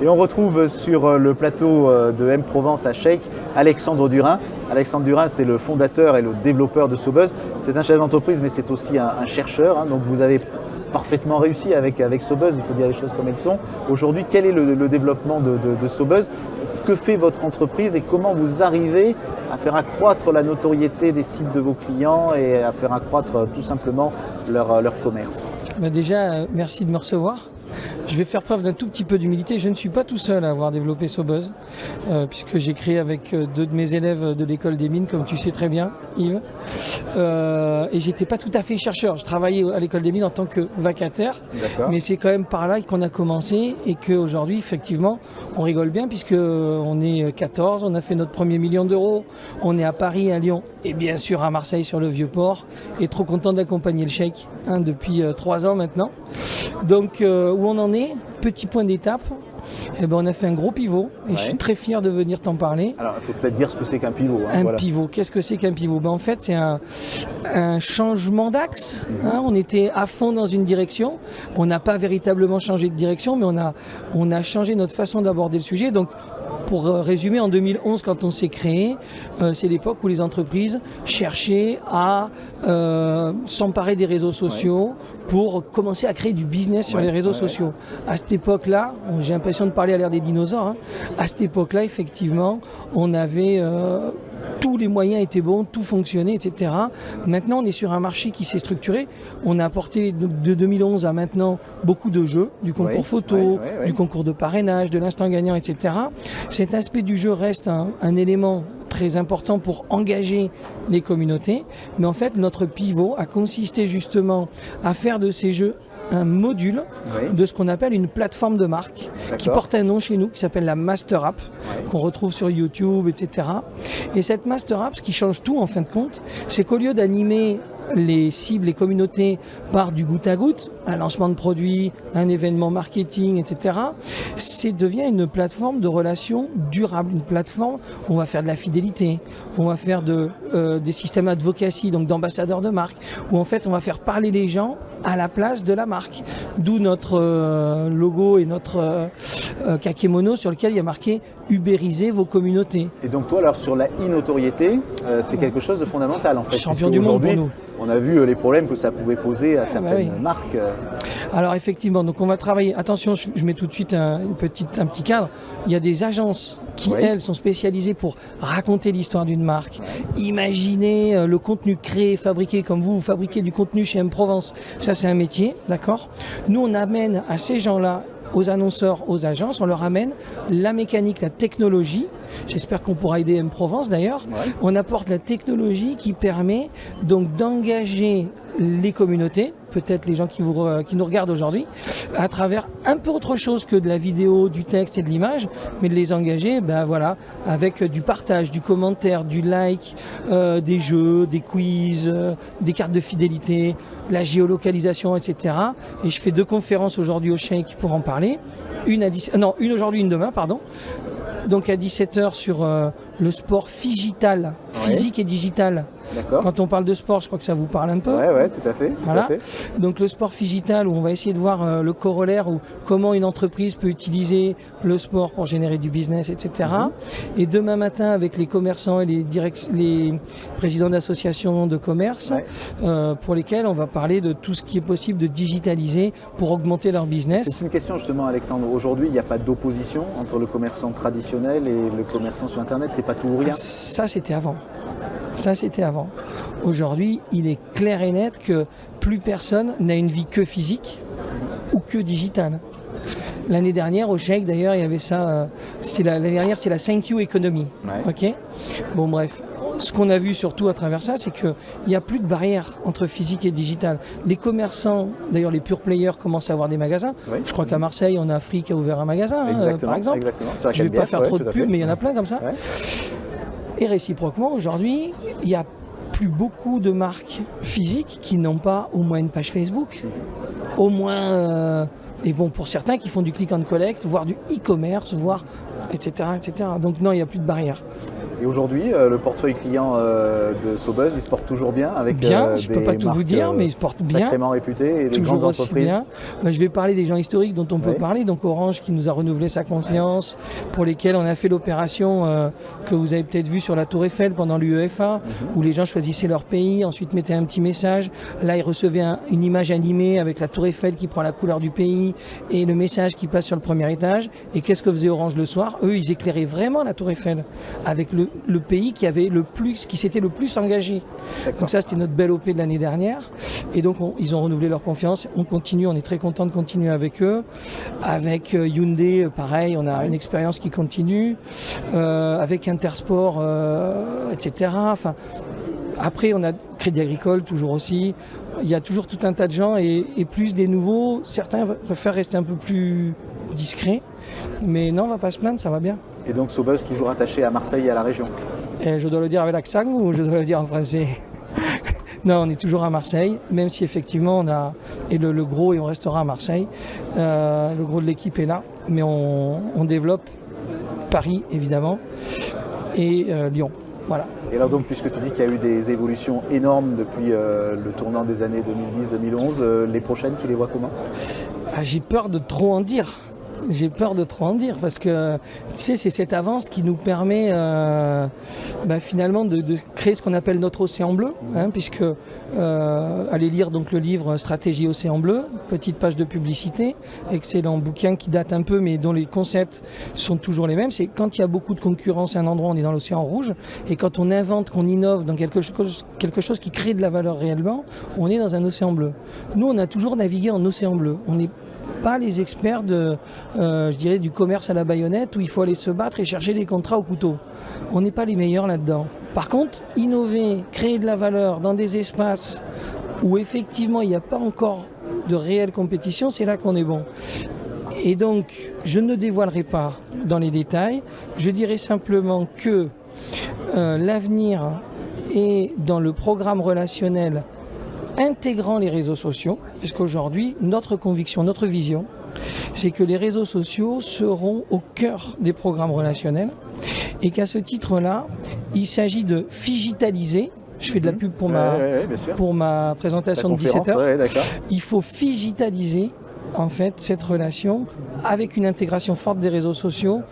Et on retrouve sur le plateau de M Provence à Shake Alexandre Durin. Alexandre Durin, c'est le fondateur et le développeur de SoBuzz. C'est un chef d'entreprise, mais c'est aussi un chercheur. Hein. Donc vous avez parfaitement réussi avec SoBuzz, il faut dire les choses comme elles sont. Aujourd'hui, quel est le développement de SoBuzz? Que fait votre entreprise et comment vous arrivez à faire accroître la notoriété des sites de vos clients et à faire accroître tout simplement leur commerce? Déjà, merci de me recevoir. Je vais faire preuve d'un tout petit peu d'humilité. Je ne suis pas tout seul à avoir développé SoBuzz, puisque j'ai créé avec deux de mes élèves de l'école des mines, comme tu sais très bien, Yves. Et j'étais pas tout à fait chercheur. Je travaillais à l'école des mines en tant que vacataire, mais c'est quand même par là qu'on a commencé et qu'aujourd'hui, effectivement, on rigole bien puisqu'on est 14, on a fait notre premier million d'euros, on est à Paris, à Lyon et bien sûr à Marseille sur le Vieux-Port et trop content d'accompagner le Shake depuis 3 ans maintenant. Donc où on en est, petit point d'étape, on a fait un gros pivot et je suis très fier de venir t'en parler. Alors il faut peut-être dire ce que c'est qu'un pivot. Un pivot, qu'est-ce que c'est qu'un pivot? En fait c'est un changement d'axe. On était à fond dans une direction, on n'a pas véritablement changé de direction, mais on a changé notre façon d'aborder le sujet. Donc pour résumer, en 2011, quand on s'est créé, c'est l'époque où les entreprises cherchaient à s'emparer des réseaux sociaux pour commencer à créer du business sur les réseaux sociaux. À cette époque-là, j'ai l'impression de parler à l'ère des dinosaures, à cette époque-là, effectivement, on avait... tous les moyens étaient bons, tout fonctionnait, etc. Maintenant, on est sur un marché qui s'est structuré. On a apporté de 2011 à maintenant beaucoup de jeux, du concours photo, du concours de parrainage, de l'instant gagnant, etc. Cet aspect du jeu reste un élément très important pour engager les communautés. Mais en fait, notre pivot a consisté justement à faire de ces jeux un module de ce qu'on appelle une plateforme de marque qui porte un nom chez nous qui s'appelle la Master App, qu'on retrouve sur YouTube, etc. Et cette Master App, ce qui change tout en fin de compte, c'est qu'au lieu d'animer les cibles, les communautés par du goutte à goutte, un lancement de produit, un événement marketing, etc. C'est devient une plateforme de relations durables, une plateforme où on va faire de la fidélité, où on va faire des systèmes advocacy, donc d'ambassadeurs de marque, où en fait on va faire parler les gens à la place de la marque. D'où notre logo et notre kakémono sur lequel il y a marqué « Ubériser vos communautés ». Et donc toi, alors sur la e-notoriété, c'est quelque chose de fondamental en fait. Champion du monde pour nous. On a vu les problèmes que ça pouvait poser à certaines marques. Alors effectivement, donc on va travailler, attention, je mets tout de suite un petit cadre, il y a des agences qui, elles, sont spécialisées pour raconter l'histoire d'une marque, imaginer le contenu créé, fabriqué, comme vous fabriquez du contenu chez M Provence, ça c'est un métier, d'accord? Nous on amène à ces gens-là, aux annonceurs, aux agences, on leur amène la mécanique, la technologie. J'espère qu'on pourra aider M Provence d'ailleurs. On apporte la technologie qui permet donc d'engager les communautés, peut-être les gens qui nous regardent aujourd'hui, à travers un peu autre chose que de la vidéo, du texte et de l'image, mais de les engager avec du partage, du commentaire, du like, des jeux, des quiz, des cartes de fidélité, la géolocalisation, etc. Et je fais 2 conférences aujourd'hui au Shake pour en parler. Une aujourd'hui, une demain, pardon. Donc à 17h sur le sport figital, physique et digital. Quand on parle de sport, je crois que ça vous parle un peu. Oui, tout à fait. Donc le sport figital, où on va essayer de voir le corollaire, ou comment une entreprise peut utiliser le sport pour générer du business, etc. Et demain matin, avec les commerçants et les présidents d'associations de commerce, pour lesquels on va parler de tout ce qui est possible de digitaliser pour augmenter leur business. C'est une question justement, Alexandre. Aujourd'hui, il n'y a pas d'opposition entre le commerçant traditionnel et le commerçant sur Internet. C'est pas tout ou rien. Ça, c'était avant. Aujourd'hui, il est clair et net que plus personne n'a une vie que physique ou que digitale. L'année dernière, au Shake, d'ailleurs, il y avait ça. L'année dernière, c'était la Thank You Economy. Ok. Bon, bref. Ce qu'on a vu surtout à travers ça, c'est qu'il n'y a plus de barrière entre physique et digital. Les commerçants, d'ailleurs les pure players, commencent à avoir des magasins. Je crois qu'à Marseille, on a Free qui a ouvert un magasin, par exemple. Je ne vais pas faire trop de pub, mais il y en a plein comme ça. Et réciproquement, aujourd'hui, il n'y a plus beaucoup de marques physiques qui n'ont pas au moins une page Facebook, au moins, et bon, pour certains qui font du click and collect, voire du e-commerce, voire etc., etc. Donc non, il n'y a plus de barrière. Et aujourd'hui, le portefeuille client de Sobuzz, il se porte toujours bien avec bien, je ne peux des pas tout vous marques, dire, mais il se porte bien. Sacrément réputées et des Toujours grandes aussi entreprises. bien. Je vais parler des gens historiques dont on peut parler. Donc Orange qui nous a renouvelé sa confiance, pour lesquels on a fait l'opération que vous avez peut-être vue sur la Tour Eiffel pendant l'UEFA, où les gens choisissaient leur pays, ensuite mettaient un petit message. Là, ils recevaient une image animée avec la Tour Eiffel qui prend la couleur du pays et le message qui passe sur le premier étage. Et qu'est-ce que faisait Orange le soir? Eux, ils éclairaient vraiment la Tour Eiffel avec le pays qui avait qui s'était le plus engagé. Donc ça, c'était notre belle OP de l'année dernière. Et donc, ils ont renouvelé leur confiance. On continue, on est très content de continuer avec eux. Avec Hyundai, pareil, on a une expérience qui continue. Avec Intersport, etc. Enfin, après, on a Crédit Agricole, toujours aussi. Il y a toujours tout un tas de gens et plus des nouveaux. Certains préfèrent rester un peu plus discrets. Mais non, on ne va pas se plaindre, ça va bien. Et donc Sobuzz toujours attaché à Marseille et à la région? Et je dois le dire avec l'accent ou je dois le dire en français? Non, on est toujours à Marseille, même si effectivement on a le gros et on restera à Marseille. Le gros de l'équipe est là, mais on développe Paris évidemment et Lyon. Voilà. Et alors donc, puisque tu dis qu'il y a eu des évolutions énormes depuis le tournant des années 2010-2011, les prochaines, tu les vois comment? J'ai peur de trop en dire. J'ai peur de trop en dire parce que tu sais, c'est cette avance qui nous permet finalement de créer ce qu'on appelle notre océan bleu, puisque allez lire donc le livre Stratégie Océan Bleu, petite page de publicité, excellent bouquin qui date un peu mais dont les concepts sont toujours les mêmes. C'est quand il y a beaucoup de concurrence à un endroit, on est dans l'océan rouge, et quand on invente, qu'on innove dans quelque chose qui crée de la valeur réellement, on est dans un océan bleu. Nous, on a toujours navigué en océan bleu. On n'est pas les experts je dirais du commerce à la baïonnette où il faut aller se battre et chercher des contrats au couteau. On n'est pas les meilleurs là-dedans. Par contre, innover, créer de la valeur dans des espaces où effectivement il n'y a pas encore de réelle compétition, c'est là qu'on est bon. Et donc, je ne dévoilerai pas dans les détails. Je dirais simplement que l'avenir est dans le programme relationnel intégrant les réseaux sociaux, puisqu'aujourd'hui, notre conviction, notre vision, c'est que les réseaux sociaux seront au cœur des programmes relationnels et qu'à ce titre-là, il s'agit de figitaliser. Je fais de la pub pour ma présentation de 17h. Il faut figitaliser en fait cette relation avec une intégration forte des réseaux sociaux,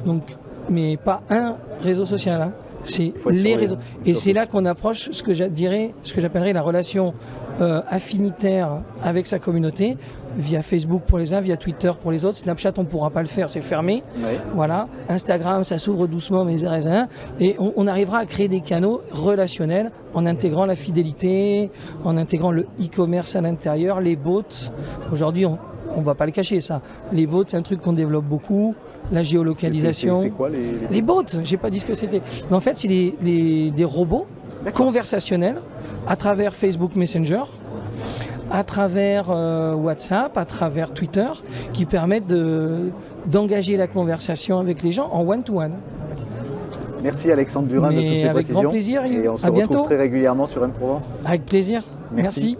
donc, mais pas un réseau social. C'est les réseaux. Et c'est là qu'on approche ce que j'appellerais la relation affinitaire avec sa communauté, via Facebook pour les uns, via Twitter pour les autres. Snapchat, on ne pourra pas le faire, c'est fermé. Oui. Voilà. Instagram, ça s'ouvre doucement, mais et on arrivera à créer des canaux relationnels en intégrant la fidélité, en intégrant le e-commerce à l'intérieur, les bots. Aujourd'hui, on ne va pas le cacher, ça. Les bots, c'est un truc qu'on développe beaucoup. La géolocalisation. C'est quoi les bots? J'ai pas dit ce que c'était. Mais en fait, c'est des robots conversationnels à travers Facebook Messenger, à travers WhatsApp, à travers Twitter, qui permettent d'engager la conversation avec les gens en one-to-one. Merci Alexandre Durin de toutes ces précisions. Avec grand plaisir. Et on se retrouve très régulièrement sur M Provence. Avec plaisir. Merci.